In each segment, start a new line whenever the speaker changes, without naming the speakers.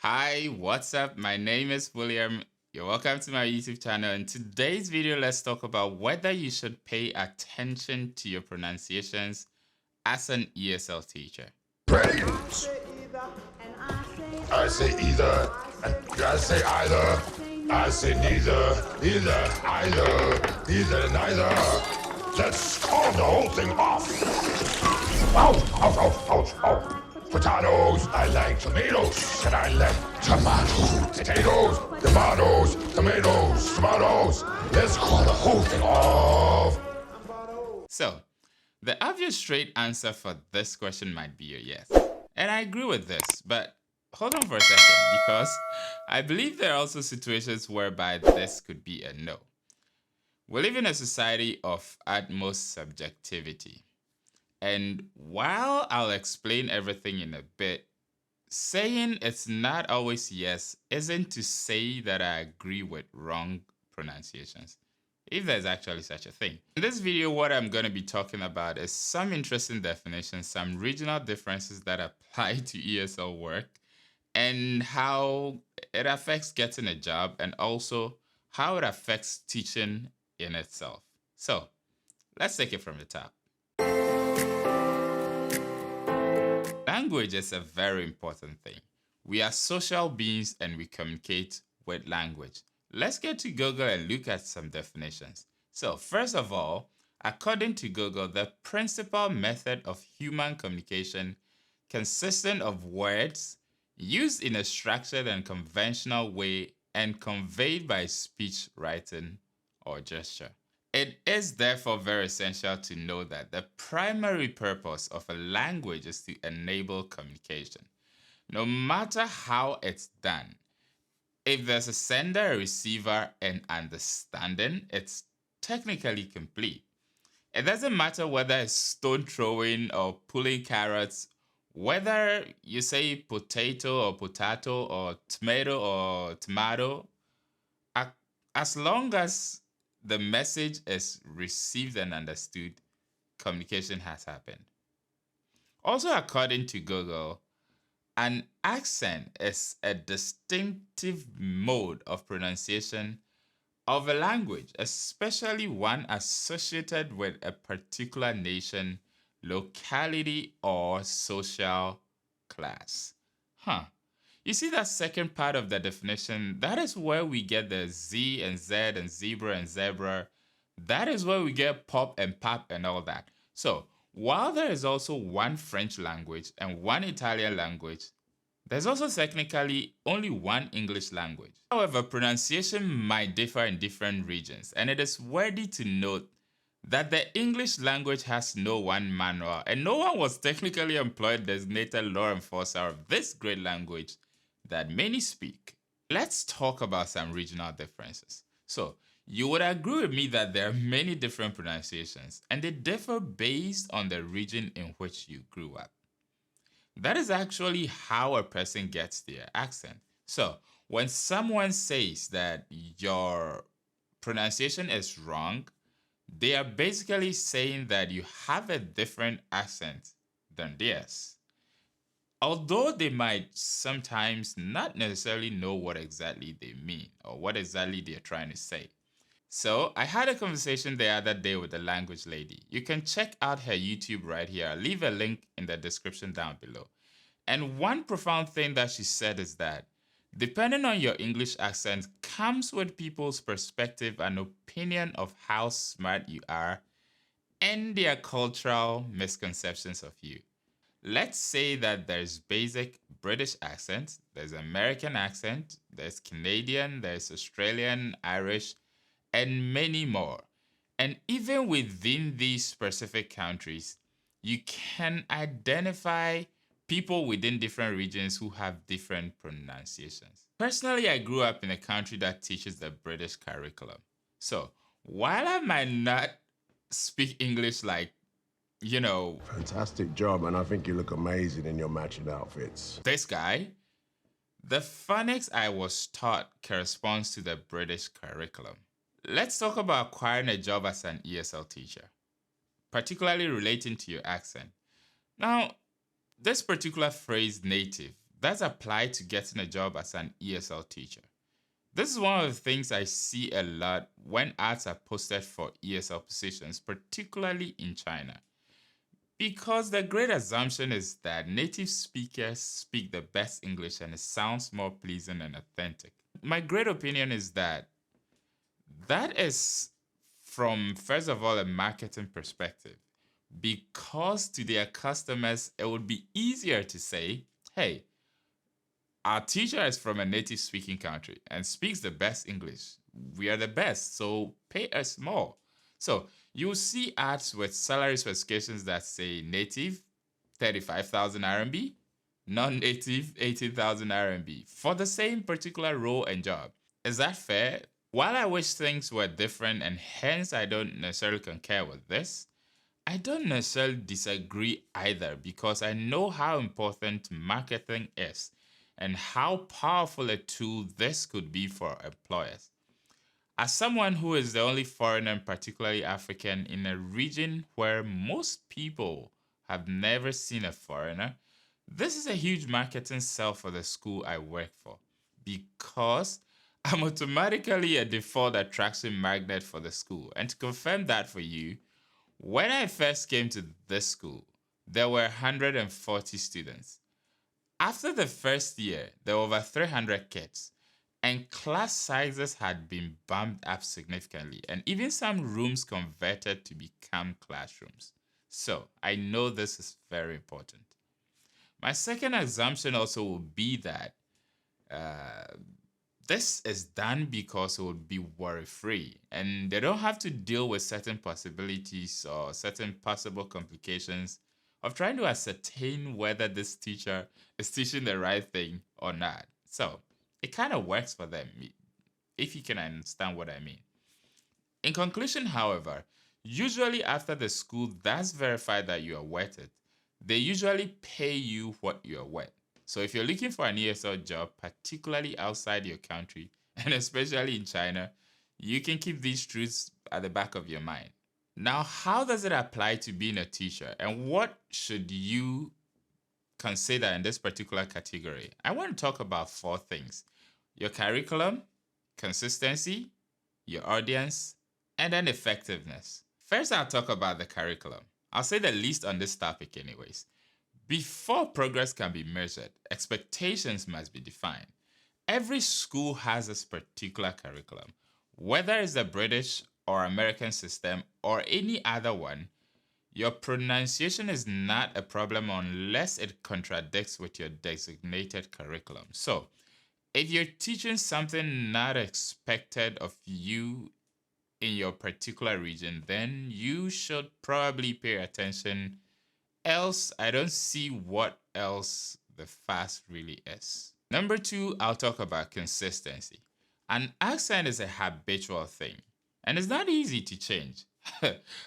Hi, what's up? My name is William. You're welcome to my YouTube channel. In today's video, let's talk about whether you should pay attention to your pronunciations as an ESL teacher.
Praise. I say either, I say either, I say neither, either, neither. Let's call the whole thing off. Ouch. Potatoes, I like tomatoes, and I like tomatoes. Potatoes, tomatoes. Let's call the whole thing off.
So, the obvious straight answer for this question might be a yes. And I agree with this, but hold on for a second, because I believe there are also situations whereby this could be a no. We live in a society of utmost subjectivity. And while I'll explain everything in a bit, saying it's not always yes isn't to say that I agree with wrong pronunciations, if there's actually such a thing. In this video, what I'm going to be talking about is some interesting definitions, some regional differences that apply to ESL work, and how it affects getting a job, and also how it affects teaching in itself. So let's take it from the top. Language is a very important thing. We are social beings and we communicate with language. Let's get to Google and look at some definitions. So first of all, according to Google, the principal method of human communication consisting of words used in a structured and conventional way and conveyed by speech, writing, or gesture. It is therefore very essential to know that the primary purpose of a language is to enable communication. No matter how it's done, if there's a sender, a receiver, and understanding, it's technically complete. It doesn't matter whether it's stone throwing or pulling carrots, whether you say potato or tomato, as long as the message is received and understood, communication has happened. Also, according to Google, an accent is a distinctive mode of pronunciation of a language, especially one associated with a particular nation, locality, or social class. You see that second part of the definition? That is where we get the Z and Z and zebra and zebra. That is where we get pop and pop and all that. So while there is also one French language and one Italian language, there's also technically only one English language. However, pronunciation might differ in different regions, and it is worthy to note that the English language has no one manual, and no one was technically employed designated law enforcer of this great language that many speak. Let's talk about some regional differences. So, you would agree with me that there are many different pronunciations, and they differ based on the region in which you grew up. That is actually how a person gets their accent. So, when someone says that your pronunciation is wrong, they are basically saying that you have a different accent than theirs. Although they might sometimes not necessarily know what exactly they mean or what exactly they're trying to say. So I had a conversation the other day with a language lady. You can check out her YouTube right here. I'll leave a link in the description down below. And one profound thing that she said is that depending on your English accent comes with people's perspective and opinion of how smart you are and their cultural misconceptions of you. Let's say that there's basic British accent, there's American accent, there's Canadian, there's Australian, Irish, and many more. And even within these specific countries, you can identify people within different regions who have different pronunciations. Personally, I grew up in a country that teaches the British curriculum. So while I might not speak English like,
Fantastic job, and I think you look amazing in your matching outfits.
this guy, the phonics I was taught corresponds to the British curriculum. Let's talk about acquiring a job as an ESL teacher, particularly relating to your accent. Now, this particular phrase, native, that's applied to getting a job as an ESL teacher. This is one of the things I see a lot when ads are posted for ESL positions, particularly in China. Because the great assumption is that native speakers speak the best English and it sounds more pleasing and authentic. My great opinion is that that is from, first of all, a marketing perspective. Because to their customers, it would be easier to say, hey, our teacher is from a native speaking country and speaks the best English. We are the best, so pay us more. So you'll see ads with salary specifications that say native 35,000 RMB, non-native 18,000 RMB for the same particular role and job. Is that fair? While I wish things were different and hence I don't necessarily concur with this, I don't necessarily disagree either because I know how important marketing is and how powerful a tool this could be for employers. As someone who is the only foreigner, and particularly African, in a region where most people have never seen a foreigner, this is a huge marketing sell for the school I work for because I'm automatically a default attraction magnet for the school. And to confirm that for you, when I first came to this school, there were 140 students. After the first year, there were over 300 kids, and class sizes had been bumped up significantly, and even some rooms converted to become classrooms. So I know this is very important. My second assumption also would be that this is done because it would be worry-free and they don't have to deal with certain possibilities or certain possible complications of trying to ascertain whether this teacher is teaching the right thing or not. So it kind of works for them, if you can understand what I mean. In conclusion, however, usually after the school does verify that you are worth it, they usually pay you what you are worth. So if you're looking for an ESL job, particularly outside your country, and especially in China, you can keep these truths at the back of your mind. Now, how does it apply to being a teacher, and what should you consider in this particular category? I want to talk about 4 things: your curriculum, consistency, your audience, and then effectiveness. First, I'll talk about the curriculum. I'll say the least on this topic anyways. Before progress can be measured, expectations must be defined. Every school has its particular curriculum. Whether it's the British or American system or any other one, your pronunciation is not a problem unless it contradicts with your designated curriculum. So, if you're teaching something not expected of you in your particular region, then you should probably pay attention. Else, I don't see what else the fast really is. Number 2, I'll talk about consistency. An accent is a habitual thing, and it's not easy to change.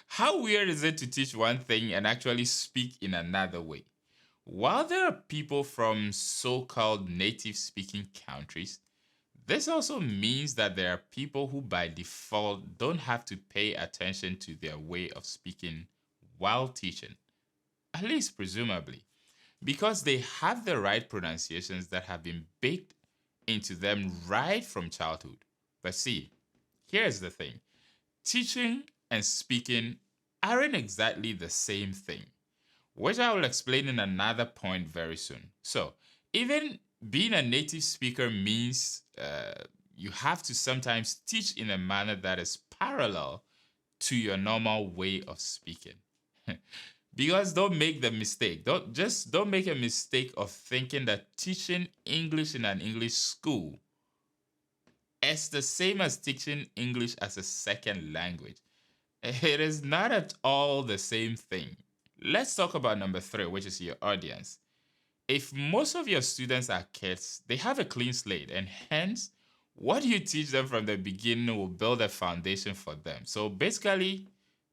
How weird is it to teach one thing and actually speak in another way? While there are people from so-called native-speaking countries, this also means that there are people who by default don't have to pay attention to their way of speaking while teaching, at least presumably, because they have the right pronunciations that have been baked into them right from childhood. But see, here's the thing: teaching and speaking aren't exactly the same thing, which I will explain in another point very soon. So, even being a native speaker means you have to sometimes teach in a manner that is parallel to your normal way of speaking. Because don't make the mistake. Don't make a mistake of thinking that teaching English in an English school is the same as teaching English as a second language. It is not at all the same thing. Let's talk about number 3, which is your audience. If most of your students are kids, they have a clean slate, and hence, what you teach them from the beginning will build a foundation for them. So basically,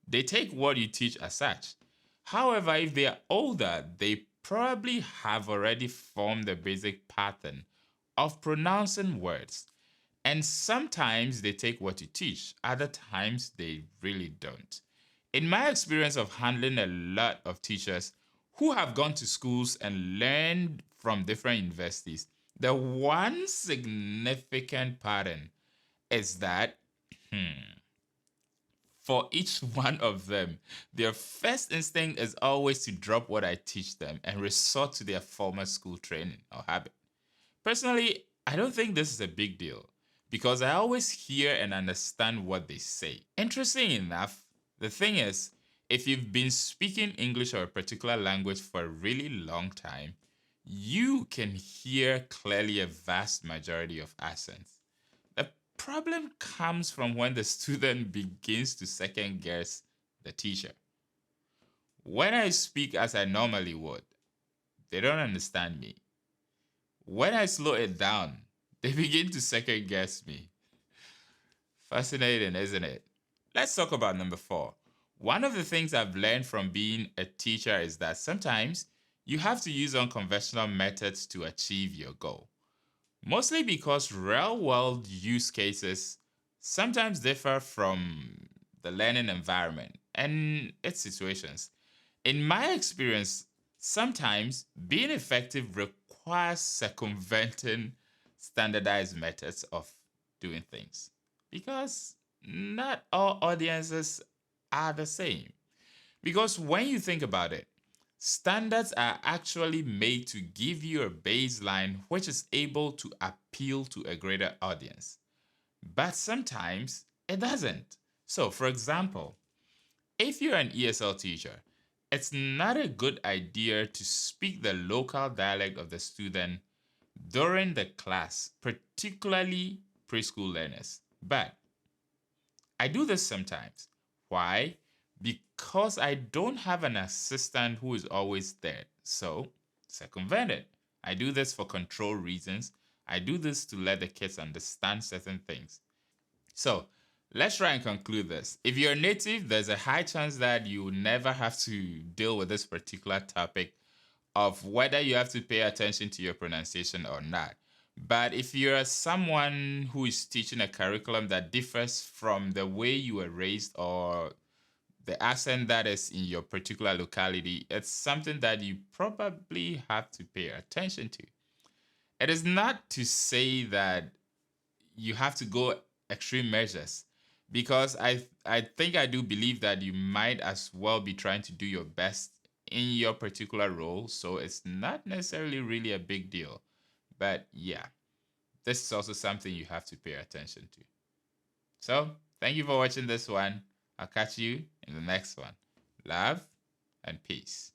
they take what you teach as such. However, if they are older, they probably have already formed the basic pattern of pronouncing words. And sometimes they take what you teach, other times they really don't. In my experience of handling a lot of teachers who have gone to schools and learned from different universities, the one significant pattern is that for each one of them, their first instinct is always to drop what I teach them and resort to their former school training or habit. Personally, I don't think this is a big deal because I always hear and understand what they say. Interesting enough, the thing is, if you've been speaking English or a particular language for a really long time, you can hear clearly a vast majority of accents. The problem comes from when the student begins to second guess the teacher. When I speak as I normally would, they don't understand me. When I slow it down, they begin to second guess me. Fascinating, isn't it? Let's talk about number 4. One of the things I've learned from being a teacher is that sometimes you have to use unconventional methods to achieve your goal. Mostly because real world use cases sometimes differ from the learning environment and its situations. In my experience, sometimes being effective requires circumventing standardized methods of doing things because not all audiences are the same. Because when you think about it, standards are actually made to give you a baseline which is able to appeal to a greater audience. But sometimes it doesn't. So, for example, if you're an ESL teacher, it's not a good idea to speak the local dialect of the student during the class, particularly preschool learners. But I do this sometimes. Why? Because I don't have an assistant who is always there. So, circumvent it. I do this for control reasons. I do this to let the kids understand certain things. So, let's try and conclude this. If you're a native, there's a high chance that you will never have to deal with this particular topic of whether you have to pay attention to your pronunciation or not. But if you're someone who is teaching a curriculum that differs from the way you were raised or the accent that is in your particular locality, it's something that you probably have to pay attention to. It is not to say that you have to go extreme measures because I think I do believe that you might as well be trying to do your best in your particular role, so it's not necessarily really a big deal. But yeah, this is also something you have to pay attention to. So, thank you for watching this one. I'll catch you in the next one. Love and peace.